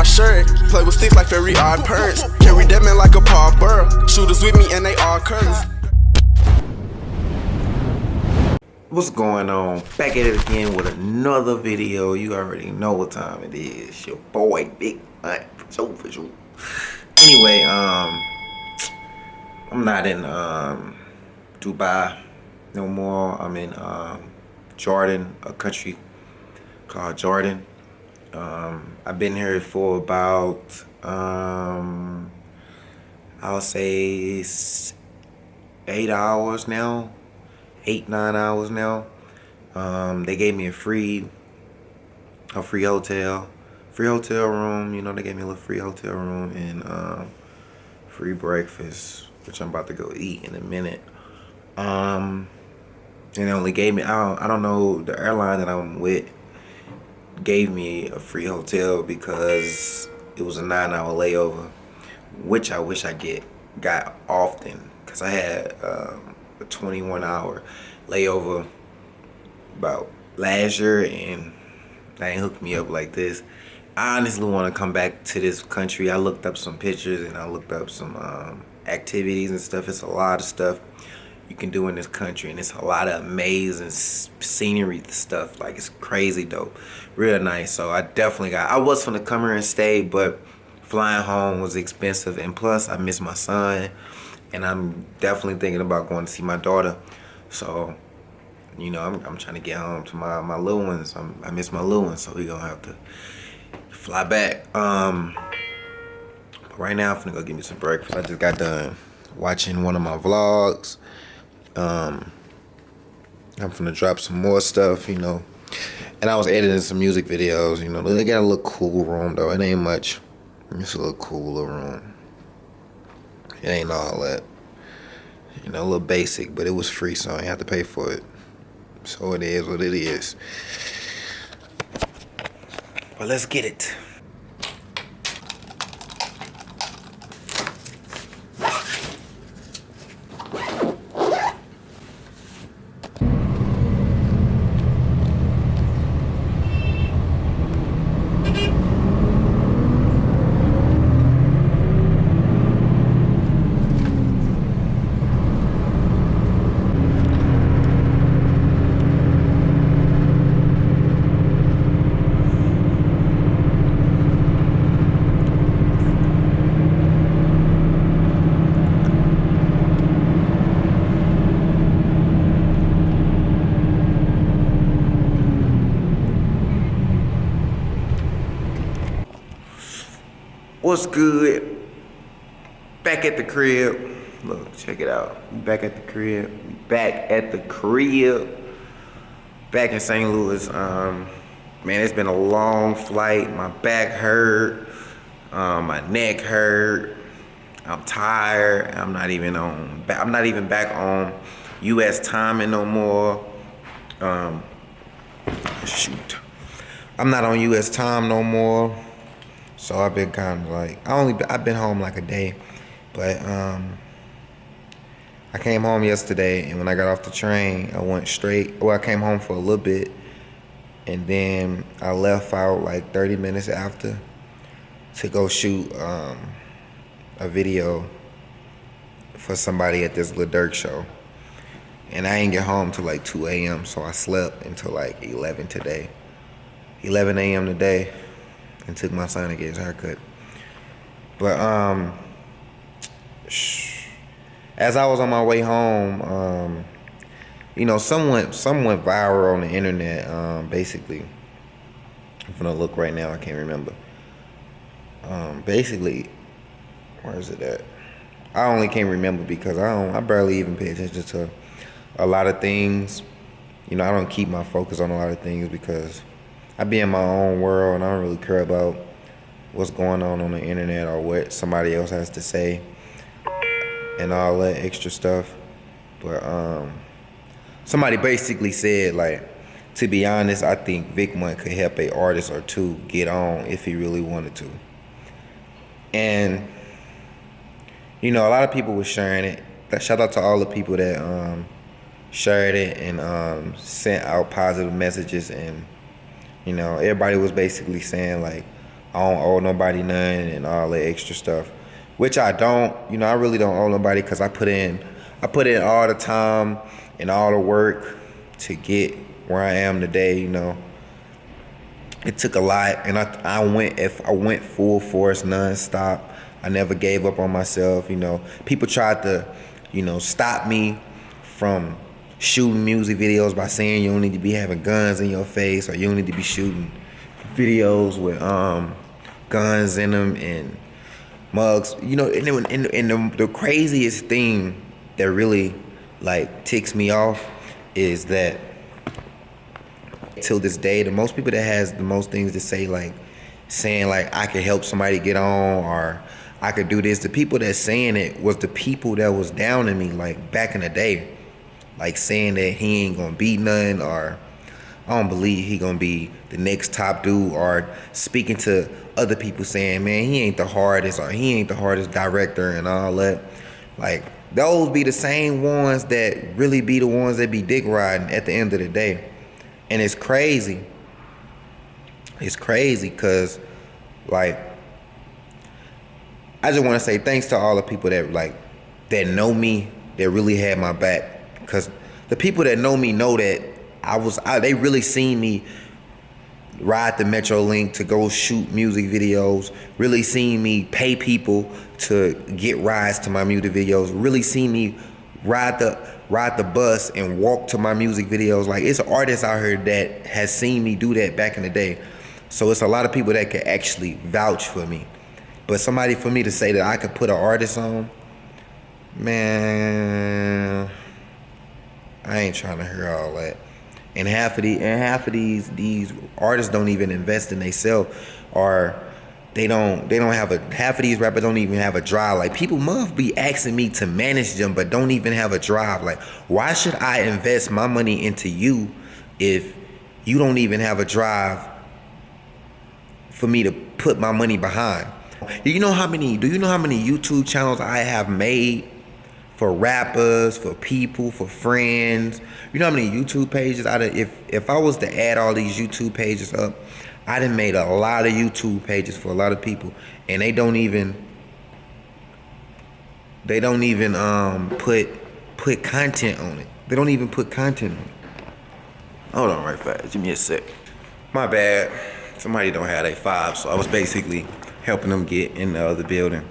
my shirt. Play with sticks like very odd parents. Carry that man like a Paul Burr. Shooters with me and they all curtains. What's going on? Back at it again with another video. You already know what time it is. Your boy, Big Mike, for sure. Anyway, I'm not in Dubai no more. I'm in Jordan, a country called Jordan. I've been here for about I'll say 8 hours now. 8-9 hours now. They gave me a free hotel room. You know, they gave me a little free hotel room and free breakfast, which I'm about to go eat in a minute. And they only gave me, I don't know, the airline that I'm with gave me a free hotel because it was a 9-hour layover, which I wish I got often, because I had a 21-hour layover about last year, and they ain't hooked me up like this. I honestly want to come back to this country. I looked up some pictures and I looked up some activities and stuff. It's a lot of stuff you can do in this country, and it's a lot of amazing scenery stuff. Like, it's crazy dope, real nice. So I was gonna come here and stay, but flying home was expensive, and plus I miss my son. And I'm definitely thinking about going to see my daughter. So, you know, I'm trying to get home to my little ones. I miss my little ones, so we gonna have to fly back. But right now I'm finna go get me some breakfast. I just got done watching one of my vlogs. I'm finna drop some more stuff, you know. And I was editing some music videos, you know. They got a little cool room though. It ain't much. It's a little cooler room. It ain't all that, you know, a little basic, but it was free, so I ain't have to pay for it. So it is what it is. But let's get it. What's good? Back at the crib. Look, check it out. We back at the crib. Back in St. Louis. Man, it's been a long flight. My back hurt. My neck hurt. I'm tired. I'm not even back on U.S. timing no more. Shoot. I'm not on U.S. time no more. So I've been kind of like, I've been home like a day, but I came home yesterday, and when I got off the train, I went straight, I came home for a little bit, and then I left out like 30 minutes after to go shoot a video for somebody at this Lil Durk show. And I didn't get home till like 2 a.m., so I slept until like 11 a.m. today. And took my son to get his haircut. But as I was on my way home, you know, some went viral on the internet. Basically, I'm gonna look right now. I can't remember. Basically, where is it at? I only can't remember because I barely even pay attention to a lot of things. You know, I don't keep my focus on a lot of things because I be in my own world, and I don't really care about what's going on the internet or what somebody else has to say and all that extra stuff. But somebody basically said, like, to be honest, I think Vic Month could help a artist or two get on if he really wanted to. And, you know, a lot of people were sharing it. Shout out to all the people that shared it and sent out positive messages, and you know, everybody was basically saying like, I don't owe nobody none and all that extra stuff, which I don't. You know, I really don't owe nobody because I put in all the time and all the work to get where I am today. You know, it took a lot, and I went full force, nonstop. I never gave up on myself. You know, people tried to, you know, stop me from shooting music videos by saying you don't need to be having guns in your face, or you don't need to be shooting videos with guns in them and mugs. You know, and the craziest thing that really like ticks me off is that till this day, the most people that has the most things to say, like saying like I could help somebody get on, or I could do this, the people that saying it was the people that was down to me like back in the day, like saying that he ain't gonna be none, or I don't believe he gonna be the next top dude, or speaking to other people saying, man, he ain't the hardest, or he ain't the hardest director and all that. Like, those be the same ones that really be the ones that be dick riding at the end of the day. And it's crazy. It's crazy because, like, I just want to say thanks to all the people that, like, that know me, that really had my back. Because the people that know me know that they really seen me ride the Metrolink to go shoot music videos, really seen me pay people to get rides to my music videos, really seen me ride the bus and walk to my music videos. Like, it's artists out here that has seen me do that back in the day. So it's a lot of people that can actually vouch for me. But somebody for me to say that I could put an artist on, man, I ain't trying to hear all that. And half of these artists don't even invest in themselves, or they don't have half of these rappers don't even have a drive. Like, people must be asking me to manage them, but don't even have a drive. Like, why should I invest my money into you if you don't even have a drive for me to put my money behind? Do you know how many YouTube channels I have made for rappers, for people, for friends? You know how many YouTube pages if I was to add all these YouTube pages up, I done made a lot of YouTube pages for a lot of people, and they don't even put content on it. They don't even put content on it. Hold on right fast. Give me a sec. My bad. Somebody don't have their fob, so I was basically helping them get in the other building.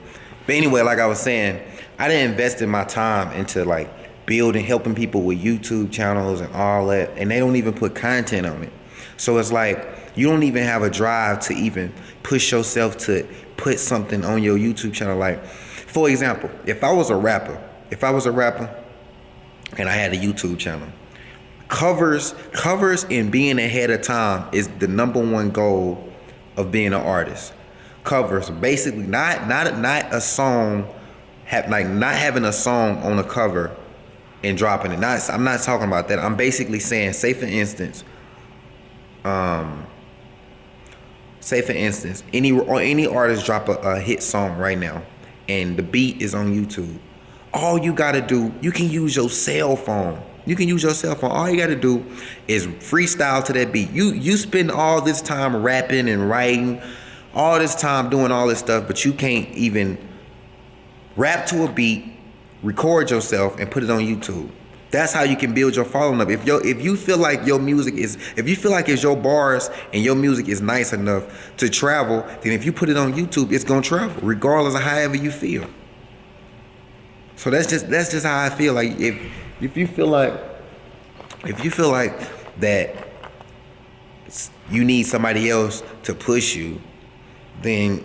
But anyway, like I was saying, I didn't invest in my time into like building, helping people with YouTube channels and all that, and they don't even put content on it. So it's like you don't even have a drive to even push yourself to put something on your YouTube channel. Like, for example, if I was a rapper and I had a YouTube channel, covers and being ahead of time is the #1 goal of being an artist. Covers, basically, not a song, not having a song on a cover and dropping it. I'm not talking about that. I'm basically saying, say for instance, any artist drop a hit song right now, and the beat is on YouTube. All you gotta do, you can use your cell phone. All you gotta do is freestyle to that beat. You spend all this time rapping and writing, all this time doing all this stuff, but you can't even rap to a beat, record yourself, and put it on YouTube. That's how you can build your following up. If you feel like if your bars and your music is nice enough to travel, then if you put it on YouTube, it's gonna travel, regardless of however you feel. So that's just how I feel. Like, if you feel like that you need somebody else to push you, then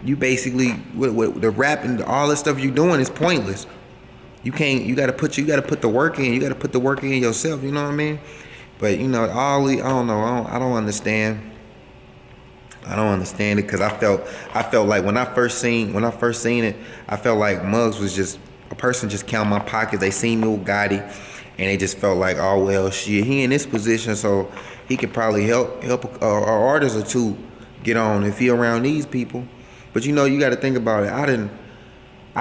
you basically, with the rap and all the stuff you're doing is pointless. You gotta put the work in. You gotta put the work in yourself. You know what I mean? But I don't know. I don't understand. I don't understand it, because I felt like when I first seen it, I felt like Muggs was just a person just counting my pockets. They seen me with Gotti, and they just felt like, oh well, shit, he in this position, so he could probably help an artist or two get on if he around these people. But you got to think about it. I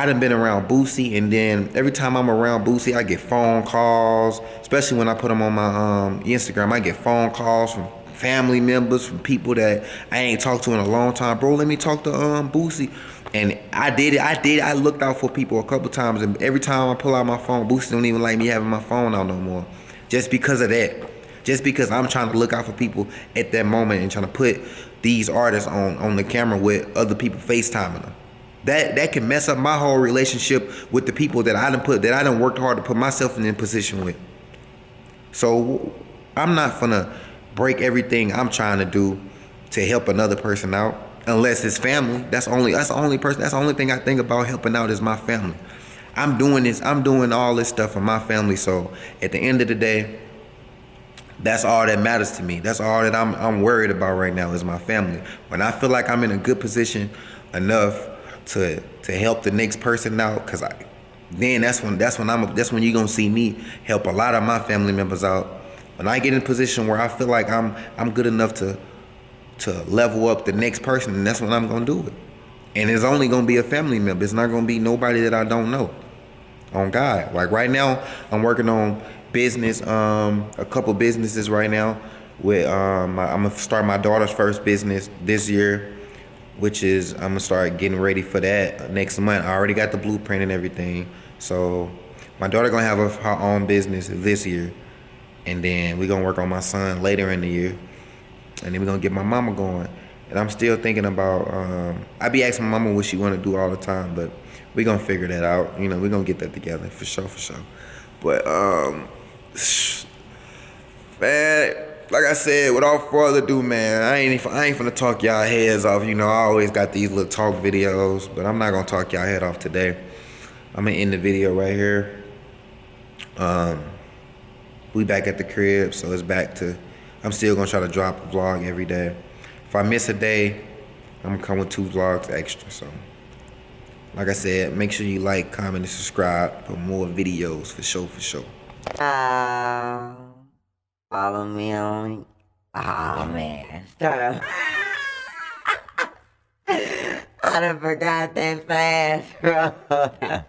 done been around Boosie, and then every time I'm around Boosie, I get phone calls, especially when I put him on my Instagram. I get phone calls family members, from people that I ain't talked to in a long time. Bro, let me talk to Boosie. And I did it. I looked out for people a couple times, and every time I pull out my phone, Boosie don't even like me having my phone out no more. Just because of that. Just because I'm trying to look out for people at that moment and trying to put these artists on the camera with other people FaceTiming them. That can mess up my whole relationship with the people that I done worked hard to put myself in a position with. So I'm not gonna break everything I'm trying to do to help another person out, unless it's family. That's the only thing I think about helping out is my family. I'm doing all this stuff for my family. So at the end of the day, that's all that matters to me. That's all that I'm worried about right now is my family. When I feel like I'm in a good position enough to help the next person out, cause that's when you gonna see me help a lot of my family members out. When I get in a position where I feel like I'm good enough to level up the next person, and that's when I'm gonna do it. And it's only gonna be a family member. It's not gonna be nobody that I don't know. On God. Like right now, I'm working on business, a couple businesses right now. With I'm gonna start my daughter's first business this year, which is I'm gonna start getting ready for that next month. I already got the blueprint and everything. So my daughter gonna have her own business this year, and then we gonna work on my son later in the year, and then we gonna get my mama going. And I'm still thinking about. I be asking my mama what she wanna do all the time, but we gonna figure that out. You know, we gonna get that together for sure, for sure. But man, like I said, without further ado, man, I ain't finna talk y'all heads off. You know, I always got these little talk videos, but I'm not gonna talk y'all head off today. I'm gonna end the video right here. We back at the crib, so it's back to. I'm still gonna try to drop a vlog every day. If I miss a day, I'm gonna come with 2 vlogs extra. So, like I said, make sure you like, comment, and subscribe for more videos for sure, for sure. Follow me on. Oh man, shut up. I done forgot that fast, bro.